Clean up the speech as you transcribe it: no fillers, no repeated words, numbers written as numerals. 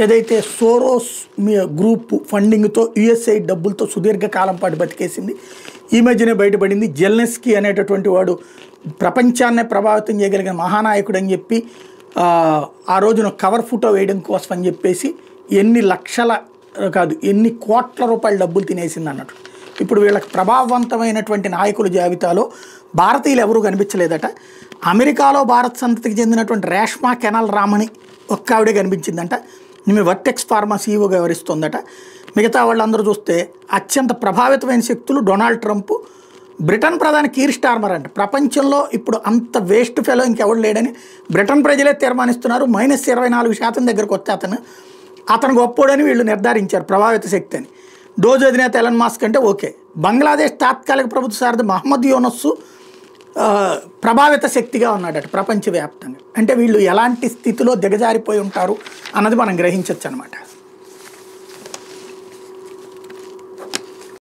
ఏదైతే Soros group ఫండింగ్తో USI డబ్బులతో సుదీర్ఘకాలం పాటు బతికేసింది. ఈ మధ్యనే బయటపడింది. జెలెన్స్కీ అనేటటువంటి వాడు ప్రపంచాన్నే ప్రభావితం చేయగలిగిన మహానాయకుడు అని చెప్పి ఆ రోజున కవర్ ఫోటో వేయడం కోసం అని చెప్పేసి ఎన్ని లక్షల కాదు ఎన్ని కోట్ల రూపాయల డబ్బులు తినేసింది అన్నట్టు. ఇప్పుడు వీళ్ళకి ప్రభావవంతమైనటువంటి నాయకుల జాబితాలో భారతీయులు ఎవరూ కనిపించలేదట. అమెరికాలో భారత్ సంతతికి చెందినటువంటి రేష్మా కెనాల్ రామని ఒక్క ఆవిడే కనిపించిందంట. ఈమె వర్టెక్స్ ఫార్మా సీఈఓగా వివరిస్తోందట. మిగతా వాళ్ళందరూ చూస్తే అత్యంత ప్రభావితమైన శక్తులు డొనాల్డ్ ట్రంప్, బ్రిటన్ ప్రధాని కీర్ స్టార్మర్ అంట. ప్రపంచంలో ఇప్పుడు అంత వేస్ట్ ఫెలో ఇంకెవడు లేడని బ్రిటన్ ప్రజలే తీర్మానిస్తున్నారు. -24% దగ్గరకు వస్తే అతను గొప్పోడని వీళ్ళు నిర్ధారించారు ప్రభావిత శక్తి అని. డోజ్ అధినేత ఎలన్ మాస్క్ అంటే ఓకే. బంగ్లాదేశ్ తాత్కాలిక ప్రభుత్వ సారథి మహమ్మద్ యూనస్ ప్రభావిత శక్తిగా ఉన్నాడట ప్రపంచవ్యాప్తంగా. అంటే వీళ్ళు ఎలాంటి స్థితిలో దిగజారిపోయి ఉంటారు అన్నది మనం గ్రహించవచ్చు అనమాట.